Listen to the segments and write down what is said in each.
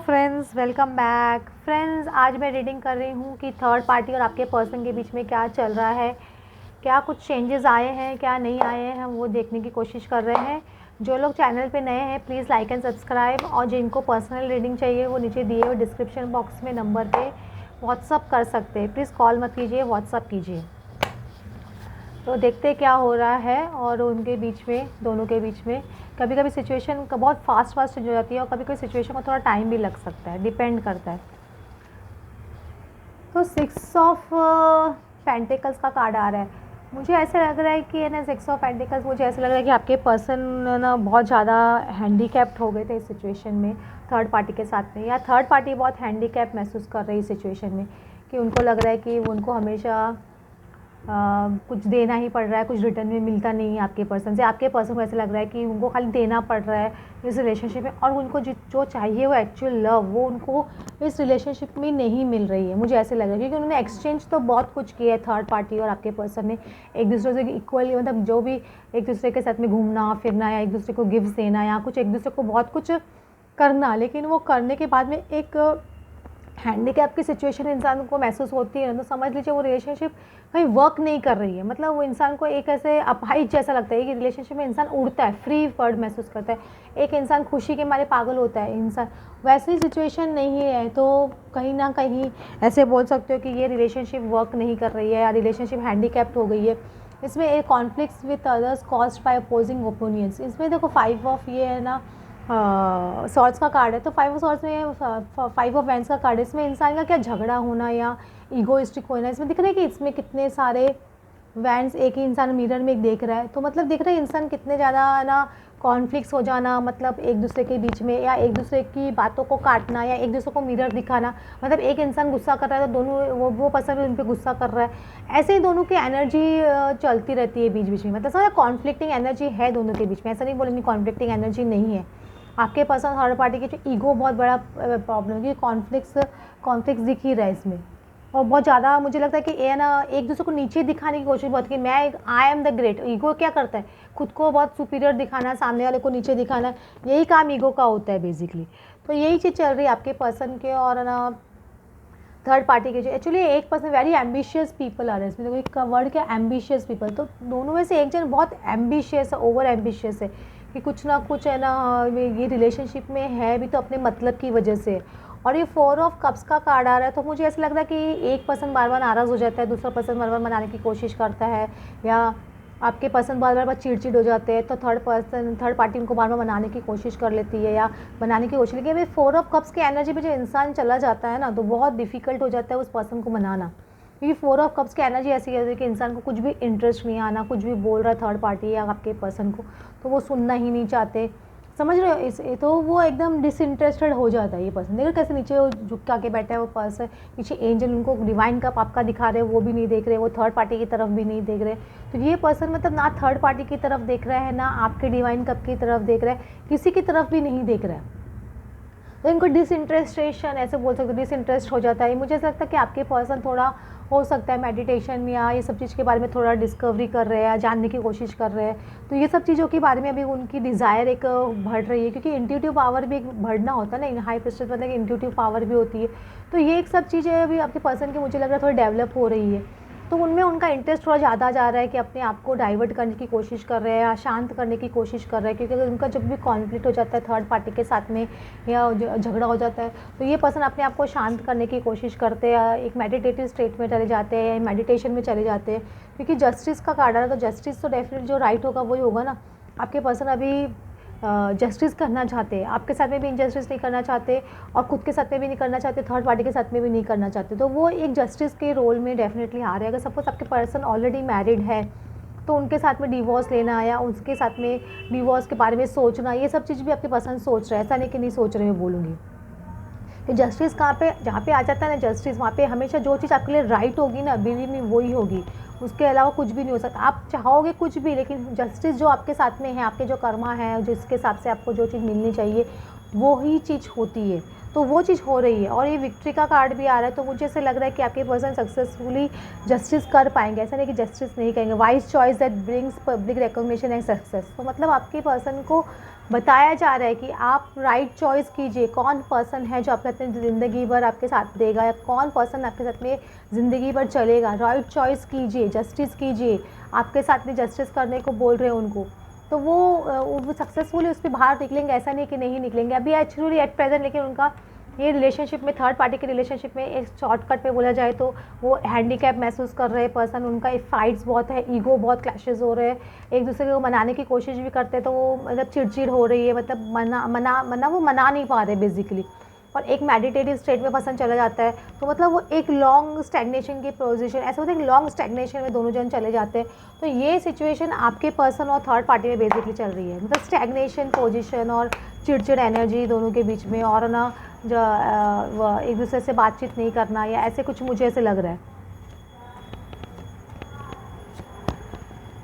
Friends, welcome back. Friends, आज मैं reading कर रही हूँ कि थर्ड पार्टी और आपके पर्सन के बीच में क्या चल रहा है, क्या कुछ चेंजेस आए हैं, क्या नहीं आए हैं, हम वो देखने की कोशिश कर रहे हैं। जो लोग चैनल पे नए हैं प्लीज़ लाइक एंड सब्सक्राइब, और जिनको पर्सनल रीडिंग चाहिए वो नीचे दिए हुए डिस्क्रिप्शन बॉक्स में नंबर पे व्हाट्सअप कर सकते हैं। प्लीज़ कॉल मत कीजिए, व्हाट्सअप कीजिए। तो देखते क्या हो रहा है और उनके बीच में, दोनों के बीच में कभी कभी सिचुएशन का बहुत फास्ट हो जाती है और कभी कभी सिचुएशन को थोड़ा टाइम भी लग सकता है, डिपेंड करता है। तो 6 ऑफ पेंटिकल्स का कार्ड आ रहा है। मुझे ऐसा लग रहा है कि ना 6 ऑफ पेंटिकल्स, मुझे ऐसा लग रहा है कि आपके पर्सन ना बहुत ज़्यादा हैंडीकैप्ड हो गए थे इस सिचुएशन में थर्ड पार्टी के साथ में, या थर्ड पार्टी बहुत हैंडीकैप महसूस कर रही है सिचुएशन में, कि उनको लग रहा है कि उनको हमेशा कुछ देना ही पड़ रहा है, कुछ रिटर्न में मिलता नहीं है आपके पर्सन से। आपके पर्सन को ऐसा लग रहा है कि उनको खाली देना पड़ रहा है इस रिलेशनशिप में, और उनको जो चाहिए वो एक्चुअल लव वो उनको इस रिलेशनशिप में नहीं मिल रही है। मुझे ऐसे लग रहा है क्योंकि उन्होंने एक्सचेंज तो बहुत कुछ किया है, थर्ड पार्टी और आपके पर्सन ने एक दूसरे से इक्वली, मतलब जो भी एक दूसरे के साथ में घूमना फिरना या एक दूसरे को गिफ्ट देना या कुछ एक दूसरे को बहुत कुछ करना, लेकिन वो करने के बाद में एक हैंडीकैप की सिचुएशन इंसान को महसूस होती है ना, तो समझ लीजिए वो रिलेशनशिप कहीं वर्क नहीं कर रही है। मतलब वो इंसान को एक ऐसे अपाहिज जैसा लगता है कि रिलेशनशिप में इंसान उड़ता है, फ्री बर्ड महसूस करता है, एक इंसान खुशी के मारे पागल होता है इंसान। वैसी सिचुएशन नहीं है, तो कहीं ना कहीं ऐसे बोल सकते हो कि ये रिलेशनशिप वर्क नहीं कर रही है या रिलेशनशिप हैंडीकैप्ड हो गई है। इसमें एक conflicts with others caused by opposing opinions. इसमें देखो 5 ऑफ ये है ना, सॉर्ट्स का कार्ड है, तो 5 ऑफ सॉर्ट्स में 5 ऑफ वैंड्स का कार्ड है। इसमें इंसान का क्या झगड़ा होना या ईगोइस्टिक होना, इसमें दिख रहा है कि इसमें कितने सारे वैंड्स एक ही इंसान मिरर में एक देख रहा है, तो मतलब दिख रहा है इंसान कितने ज़्यादा ना कॉन्फ्लिक्ट्स हो जाना, मतलब एक दूसरे के बीच में, या एक दूसरे की बातों को काटना या एक दूसरे को मिरर दिखाना। मतलब एक इंसान गुस्सा कर रहा है तो दोनों वो पर्सन भी उन पर गुस्सा कर रहा है। ऐसे ही दोनों की एनर्जी चलती रहती है बीच बीच में, मतलब सारा कॉन्फ्लिक्टिंग एनर्जी है दोनों के बीच में। ऐसा नहीं बोलेंगे कॉन्फ्लिक्टिंग एनर्जी नहीं है। आपके पर्सन थर्ड पार्टी के जो ईगो बहुत बड़ा प्रॉब्लम है, क्योंकि कॉन्फ्लिक्ट्स दिख ही रहा है इसमें, और बहुत ज़्यादा मुझे लगता है कि ये ना एक दूसरे को नीचे दिखाने की कोशिश बहुत की, मैं I am the great. Ego क्या करता है, खुद को बहुत सुपीरियर दिखाना, सामने वाले को नीचे दिखाना, यही काम ईगो का होता है बेसिकली। तो यही चीज़ चल रही है आपके पर्सन के और ना थर्ड पार्टी के। जो एक्चुअली एक पर्सन वेरी एम्बिशियस पीपल आ रहे हैं इसमें, देखो एक वर्ड क्या, एम्बिशियस पीपल। तो दोनों में से एक जन बहुत एम्बिशियस है, ओवर एम्बिशियस है, कि कुछ ना कुछ है ना, ये रिलेशनशिप में है भी तो अपने मतलब की वजह से। और ये 4 ऑफ कप्स का कार्ड आ रहा है, तो मुझे ऐसा लग रहा है कि एक पर्सन बार बार नाराज़ हो जाता है, दूसरा पर्सन बार बार मनाने की कोशिश करता है, या आपके पर्सन बार बार चिड़चिड़ हो जाते हैं, तो थर्ड पार्टी उनको बार बार मनाने की कोशिश कर लेती है या बनाने की कोशिश। लेकिन अभी 4 ऑफ कप्स की एनर्जी में जो इंसान चला जाता है ना, तो बहुत डिफिकल्ट हो जाता है उस पर्सन को मनाना, क्योंकि 4 ऑफ कप्स की एनर्जी ऐसी है कि इंसान को कुछ भी इंटरेस्ट नहीं आना, कुछ भी बोल रहा है थर्ड पार्टी या आपके पर्सन को तो वो सुनना ही नहीं चाहते, समझ रहे हो। इस तो वो एकदम डिसइंटरेस्टेड हो जाता है ये पर्सन। देखो कैसे नीचे वो झुक के आके बैठा है वो पर्सन, पीछे एंजल उनको डिवाइन कप आपका दिखा रहे हैं, वो भी नहीं देख रहे, वो थर्ड पार्टी की तरफ भी नहीं देख रहे। तो ये पर्सन मतलब ना थर्ड पार्टी की तरफ देख रहा है, ना आपके डिवाइन कप की तरफ देख रहा है, किसी की तरफ भी नहीं देख रहा है। तो इनको डिसइंटरेस्टेशन ऐसे बोल सकते हो, डिसइंटरेस्ट हो जाता है। मुझे ऐसा लगता है कि आपके पर्सन थोड़ा हो सकता है मेडिटेशन या ये सब चीज़ के बारे में थोड़ा डिस्कवरी कर रहे हैं या जानने की कोशिश कर रहे हैं। तो ये सब चीज़ों के बारे में अभी उनकी डिज़ायर एक बढ़ रही है, क्योंकि इंट्यूटिव पावर भी एक बढ़ना होता है ना, हाई प्रेस्टेज मतलब इंट्यूटिव पावर भी होती है। तो ये एक सब चीज़ें अभी आपके पर्सन की मुझे लग रहा है थोड़ी डेवलप हो रही है, तो उनमें उनका इंटरेस्ट थोड़ा ज़्यादा जा रहा है कि अपने आप को डाइवर्ट करने की कोशिश कर रहे हैं या शांत करने की कोशिश कर रहे हैं। क्योंकि अगर उनका जब भी कॉन्फ्लिक्ट हो जाता है थर्ड पार्टी के साथ में या झगड़ा हो जाता है, तो ये पर्सन अपने आप को शांत करने की कोशिश करते हैं, एक मेडिटेटिव स्टेट में चले जाते हैं, मेडिटेशन में चले जाते हैं। क्योंकि जस्टिस का कार्ड है, तो जस्टिस तो डेफिनेटली जो राइट होगा वही होगा ना। आपके पर्सन अभी जस्टिस करना चाहते हैं, आपके साथ में भी इनजस्टिस नहीं करना चाहते और खुद के साथ में भी नहीं करना चाहते, थर्ड पार्टी के साथ में भी नहीं करना चाहते, तो वो एक जस्टिस के रोल में डेफिनेटली आ रहे हैं। अगर सपोज आपके पर्सन ऑलरेडी मैरिड है तो उनके साथ में डिवोर्स लेना या उसके साथ में डिवोर्स के बारे में सोचना, ये सब चीज़ भी आपके पर्सन सोच रहे हैं, ऐसा नहीं कि नहीं सोच रहे, मैं बोलूँगी। तो जस्टिस कहाँ पे, जहाँ पे आ जाता है ना जस्टिस, वहाँ पे हमेशा जो चीज़ आपके लिए राइट होगी ना बिलीव में वही होगी, उसके अलावा कुछ भी नहीं हो सकता। आप चाहोगे कुछ भी, लेकिन जस्टिस जो आपके साथ में है, आपके जो कर्मा है, जिसके हिसाब से आपको जो चीज़ मिलनी चाहिए वो ही चीज़ होती है। तो वो चीज़ हो रही है। और ये विक्ट्री का कार्ड भी आ रहा है, तो मुझे ऐसे लग रहा है कि आपके पर्सन सक्सेसफुली जस्टिस कर पाएंगे, ऐसा नहीं कि जस्टिस नहीं करेंगे। Wise choice that brings public recognition and success. तो मतलब आपके पर्सन को बताया जा रहा है कि आप राइट चॉइस कीजिए, कौन पर्सन है जो आपके साथ में ज़िंदगी भर आपके साथ देगा, या कौन पर्सन आपके साथ में ज़िंदगी भर चलेगा। राइट चॉइस कीजिए, जस्टिस कीजिए, आपके साथ में जस्टिस करने को बोल रहे हैं उनको। तो वो सक्सेसफुली उस पर बाहर निकलेंगे, ऐसा नहीं कि नहीं निकलेंगे अभी एक्चुअली एट प्रेजेंट। लेकिन उनका ये रिलेशनशिप में, थर्ड पार्टी के रिलेशनशिप में एक शॉर्टकट में बोला जाए तो वो हैंडीकैप महसूस कर रहे हैं पर्सन। उनका एक फाइट्स बहुत है, ईगो बहुत क्लैशेस हो रहे हैं, एक दूसरे को मनाने की कोशिश भी करते हैं तो वो मतलब चिड़चिड़ हो रही है, मतलब वो मना नहीं पा रहे बेसिकली। और एक मेडिटेटिव स्टेट में पर्सन चला जाता है, तो मतलब वो एक लॉन्ग स्टैग्नेशन की पोजीशन, ऐसा होता है कि लॉन्ग स्टैग्नेशन में दोनों जन चले जाते हैं। तो ये सिचुएशन आपके पर्सन और थर्ड पार्टी में बेसिकली चल रही है, मतलब स्टैग्नेशन पोजीशन और चिड़चिड़ एनर्जी दोनों के बीच में, और ना जो एक दूसरे से बातचीत नहीं करना या ऐसे कुछ मुझे ऐसे लग रहा है।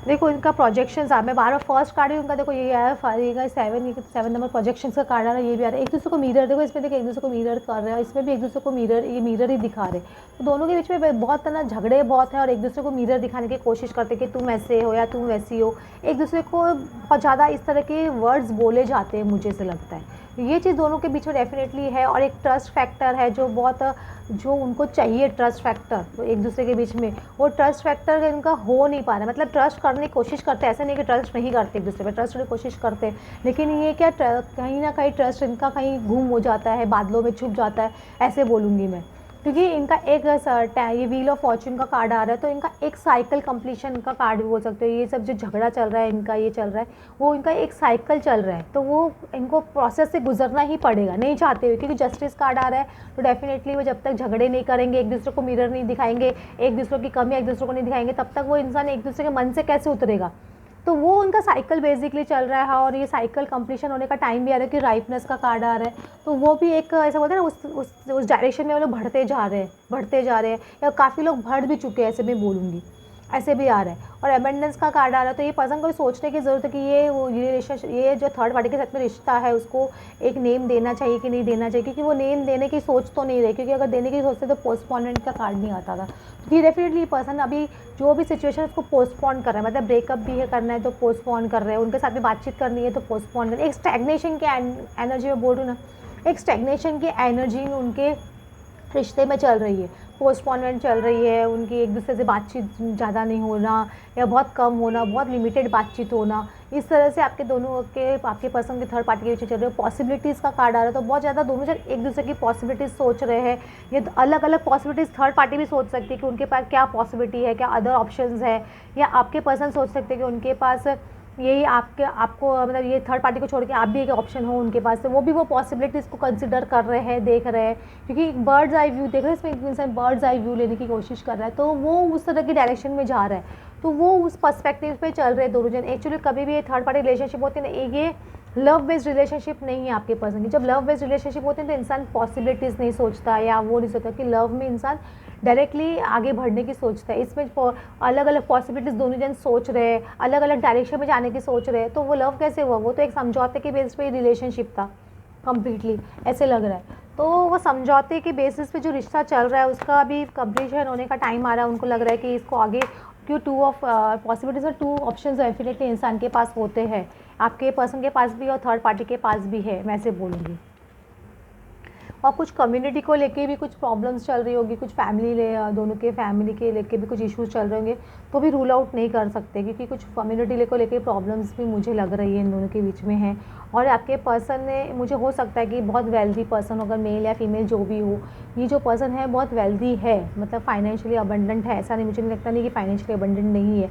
देखो इनका प्रोजेक्शंस मैं बार बार फर्स्ट कार्ड ही उनका देखो ये आया, 7 नंबर प्रोजेक्शंस का कार्ड आ रहा है, ये भी आ रहा है। एक दूसरे को मिरर, देखो इसमें देखो एक दूसरे को मिरर कर रहे हैं, इसमें भी एक दूसरे को मिरर, ये मिरर ही दिखा रहे। तो दोनों के बीच में बहुत ना झगड़े बहुत है, और एक दूसरे को मिरर दिखाने की कोशिश करते कि तुम ऐसे हो या तुम वैसी हो। एक दूसरे को बहुत ज़्यादा इस तरह के वर्ड्स बोले जाते हैं, मुझे से लगता है ये चीज़ दोनों के बीच में डेफिनेटली है। और एक ट्रस्ट फैक्टर है जो बहुत, जो उनको चाहिए ट्रस्ट फैक्टर, तो एक दूसरे के बीच में वो ट्रस्ट फैक्टर इनका हो नहीं पा रहा है। मतलब ट्रस्ट करने की कोशिश करते हैं, ऐसा नहीं कि ट्रस्ट नहीं करते, एक दूसरे पे ट्रस्ट करने की कोशिश करते हैं, लेकिन ये क्या कहीं ना कहीं ट्रस्ट इनका कहीं गुम हो जाता है, बादलों में छुप जाता है, ऐसे बोलूँगी मैं। क्योंकि इनका एक ये व्हील ऑफ फॉर्चून का कार्ड आ रहा है, तो इनका एक साइकिल कंप्लीशन का कार्ड भी बोल सकते हो। ये सब जो झगड़ा चल रहा है इनका, ये चल रहा है, वो इनका एक साइकिल चल रहा है, तो वो इनको प्रोसेस से गुजरना ही पड़ेगा, नहीं चाहते हुए। क्योंकि जस्टिस कार्ड आ रहा है, तो डेफिनेटली वो जब तक झगड़े नहीं करेंगे, एक दूसरे को मिरर नहीं दिखाएंगे, एक दूसरे की कमी एक दूसरे को नहीं दिखाएंगे, तब तक वो इंसान एक दूसरे के मन से कैसे उतरेगा। तो वो उनका साइकिल बेसिकली चल रहा है, और ये साइकिल कंप्लीशन होने का टाइम भी आ रहा है कि राइपनेस का कार्ड आ रहा है। तो वो भी एक ऐसा बोलते हैं ना, उस डायरेक्शन में वो लोग बढ़ते जा रहे हैं, या काफ़ी लोग बढ़ भी चुके हैं, ऐसे भी बोलूँगी, ऐसे भी आ रहा है। और एबेंडेंस का कार्ड आ रहा है, तो ये पर्सन को सोचने की ज़रूरत है कि ये वो रिलेशनशिप, ये जो थर्ड पार्टी के साथ में रिश्ता है, उसको एक नेम देना चाहिए कि नहीं देना चाहिए। क्योंकि वो नेम देने की सोच तो नहीं रही, क्योंकि अगर देने की सोचते तो पोस्टपोनमेंट का कार्ड नहीं आता था। तो ये डेफिनेटली पर्सन अभी जो भी सिचुएशन उसको पोस्टपोन कर रहा है, मतलब ब्रेकअप भी है करना है तो पोस्टपोन कर रहे हैं, उनके साथ में बातचीत करनी है तो पोस्टपोन कर रहे हैं। एक स्टैग्नेशन की एनर्जी में बोल रही हूँ ना, एक स्टैग्नेशन की एनर्जी उनके रिश्ते में चल रही है, पोस्टपोनमेंट चल रही है, उनकी एक दूसरे से बातचीत ज़्यादा नहीं होना, या बहुत कम होना, बहुत लिमिटेड बातचीत होना, इस तरह से आपके दोनों के, आपके पर्सन के थर्ड पार्टी के बीच चल रहे हो। पॉसिबिलिटीज़ का कार्ड आ रहा है, तो बहुत ज़्यादा दोनों जन एक दूसरे की पॉसिबिलिटीज़ सोच रहे हैं। ये अलग अलग पॉसिबिलिटीज़ थर्ड पार्टी भी सोच सकती है कि उनके पास क्या पॉसिबिलिटी है, क्या अदर ऑप्शंस है, या आपके पर्सन सोच सकते हैं कि उनके पास यही आपको मतलब ये थर्ड पार्टी को छोड़ के आप भी एक ऑप्शन हो उनके पास, तो वो भी वो पॉसिबिलिटीज़ को कंसिडर कर रहे हैं, देख रहे हैं। क्योंकि बर्ड्स आई व्यू देख रहे हैं, इसमें एक इंसान बर्ड्स आई व्यू लेने की कोशिश कर रहा है, तो वो उस तरह की डायरेक्शन में जा रहा है, तो वो उस पर्सपेक्टिव पे चल रहे हैं दोनों जन। एक्चुअली कभी भी ये थर्ड पार्टी रिलेशनशिप होती है ना, ये लव बेस्ड रिलेशनशिप नहीं है आपके पर्सन की। जब लव बेस्ड रिलेशनशिप होते हैं तो इंसान पॉसिबिलिटीज़ नहीं सोचता, या वो नहीं सोचता कि लव में इंसान डायरेक्टली आगे बढ़ने की सोचता है। इसमें अलग अलग पॉसिबिलिटीज़ दोनों जन सोच रहे हैं, अलग अलग डायरेक्शन में जाने की सोच रहे हैं, तो वो लव कैसे हुआ? वो तो एक समझौते के बेस पे रिलेशनशिप था कम्प्लीटली, ऐसे लग रहा है। तो वो समझौते के बेसिस पे जो रिश्ता चल रहा है उसका अभी कंप्लीशन होने का टाइम आ रहा है। उनको लग रहा है कि इसको आगे, क्यों 2 ऑफ पॉसिबिलिटीज़ में 2 ऑप्शंस डेफिनेटली इंसान के पास होते हैं, आपके पर्सन के पास भी और थर्ड पार्टी के पास भी है, मैं ऐसे बोलूँगी। और कुछ कम्युनिटी को लेके भी कुछ प्रॉब्लम्स चल रही होगी, कुछ दोनों के फैमिली के लेके भी कुछ इश्यूज चल रहे होंगे, तो भी रूल आउट नहीं कर सकते, क्योंकि कुछ कम्युनिटी को लेके प्रॉब्लम्स भी मुझे लग रही है इन दोनों के बीच में है। और आपके पर्सन ने, मुझे हो सकता है कि बहुत वेल्दी पर्सन, अगर मेल या फीमेल जो भी हो, ये जो पर्सन है बहुत वेल्दी है, मतलब फाइनेंशियली अबंडेंट है। ऐसा नहीं, मुझे नहीं लगता नहीं कि फाइनेंशियली अबंडेंट नहीं है,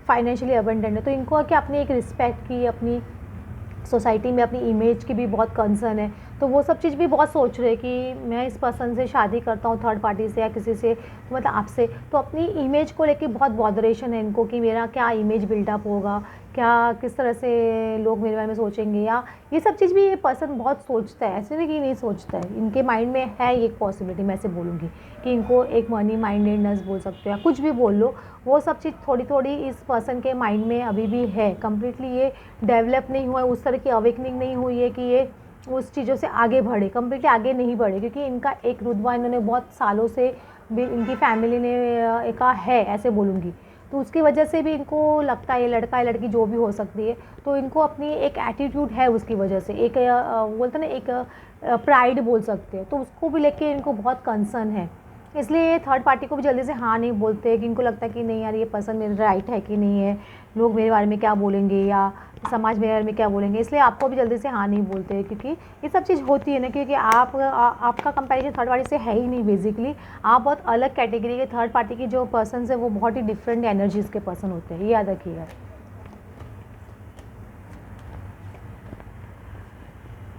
फाइनेंशियली अबंडेंट है। तो इनको कि अपनी एक रिस्पेक्ट की, अपनी सोसाइटी में अपनी इमेज की भी बहुत कंसर्न है, तो वो सब चीज़ भी बहुत सोच रहे हैं कि मैं इस पर्सन से शादी करता हूँ थर्ड पार्टी से या किसी से, तो मतलब आपसे, तो अपनी इमेज को लेके बहुत बॉदरेशन है इनको कि मेरा क्या इमेज बिल्डअप होगा, क्या किस तरह से लोग मेरे बारे में सोचेंगे, या ये सब चीज़ भी ये पर्सन बहुत सोचता है। ऐसे नहीं कि नहीं सोचता है, इनके माइंड में है एक पॉसिबिलिटी, मैं ऐसे बोलूँगी कि इनको एक मनी माइंडेडनेस बोल सकते हो या कुछ भी बोल लो, वो सब चीज़ थोड़ी थोड़ी इस पर्सन के माइंड में अभी भी है। कम्प्लीटली ये डेवलप नहीं हुआ है, उस तरह की अवेकनिंग नहीं हुई है कि ये उस चीज़ों से आगे बढ़े, कम्प्लीटली आगे नहीं बढ़े, क्योंकि इनका एक रुतबा इन्होंने बहुत सालों से भी इनकी फैमिली ने का है, ऐसे बोलूँगी। तो उसकी वजह से भी इनको लगता है, ये लड़का या लड़की जो भी हो सकती है, तो इनको अपनी एक एटीट्यूड है उसकी वजह से, एक बोलते हैं ना, एक प्राइड बोल सकते हैं, तो उसको भी लेके इनको बहुत कंसर्न है। इसलिए ये थर्ड पार्टी को भी जल्दी से हाँ नहीं बोलते, कि इनको लगता है कि नहीं यार, ये पर्सन मेरे राइट है कि नहीं है, लोग मेरे बारे में क्या बोलेंगे या समाज मेरे बारे में क्या बोलेंगे, इसलिए आपको भी जल्दी से हाँ नहीं बोलते, क्योंकि ये सब चीज़ होती है ना, क्योंकि आपका कंपैरिजन थर्ड पार्टी से है ही नहीं बेसिकली। आप बहुत अलग कैटेगरी के, थर्ड पार्टी की जो पर्सन है वो बहुत ही डिफरेंट एनर्जीज़ के पर्सन होते हैं, ये याद रखिएगा।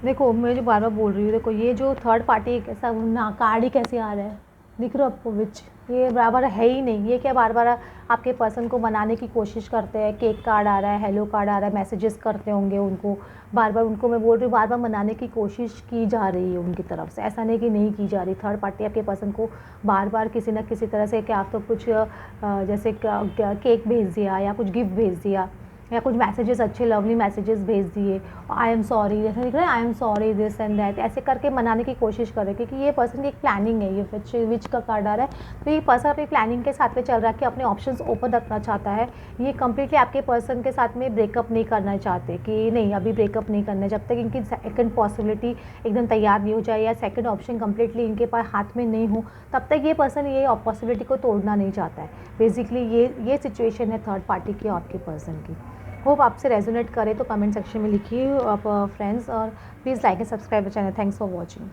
देखो मैं जो बार बार बोल रही हूँ, देखो ये जो थर्ड पार्टी कैसा ना कार्ड ही कैसे आ रहा है, दिख रहा है आपको विच, ये बराबर है ही नहीं। ये क्या बार बार आपके पर्सन को मनाने की कोशिश करते हैं, केक कार्ड आ रहा है, हेलो कार्ड आ रहा है, मैसेजेस करते होंगे उनको बार बार, उनको मैं बोल रही हूँ बार बार मनाने की कोशिश की जा रही है उनकी तरफ से, ऐसा नहीं कि नहीं की जा रही। थर्ड पार्टी आपके पर्सन को बार बार किसी न किसी तरह से, क्या आप तो कुछ जैसे केक भेज दिया या कुछ गिफ्ट भेज दिया या कुछ मैसेजेस, अच्छे लवली मैसेजेस भेज दिए, आई एम सॉरी जैसे लिख रहा है, I am sorry this and that, ऐसे करके मनाने की कोशिश कर रहे हैं, क्योंकि ये पर्सन की एक प्लानिंग है, ये विच का कार्ड आ रहा है। तो ये पर्सन अपनी प्लानिंग के साथ में चल रहा है कि अपने ऑप्शंस ओपन रखना चाहता है। ये कम्प्लीटली आपके पर्सन के साथ में ब्रेकअप नहीं करना चाहते, कि नहीं अभी ब्रेकअप नहीं करना, जब तक इनकी सेकंड पॉसिबिलिटी एकदम तैयार नहीं हो जाए या सेकंड ऑप्शन कम्प्लीटली इनके पास हाथ में नहीं हो, तब तक ये पर्सन ये पॉसिबिलिटी को तोड़ना नहीं चाहता है। बेसिकली ये सिचुएशन है थर्ड पार्टी की आपके पर्सन की। होप आपसे रेजोनेट करे तो कमेंट सेक्शन में लिखिए आप फ्रेंड्स, और please like and subscribe channel. Thanks for watching.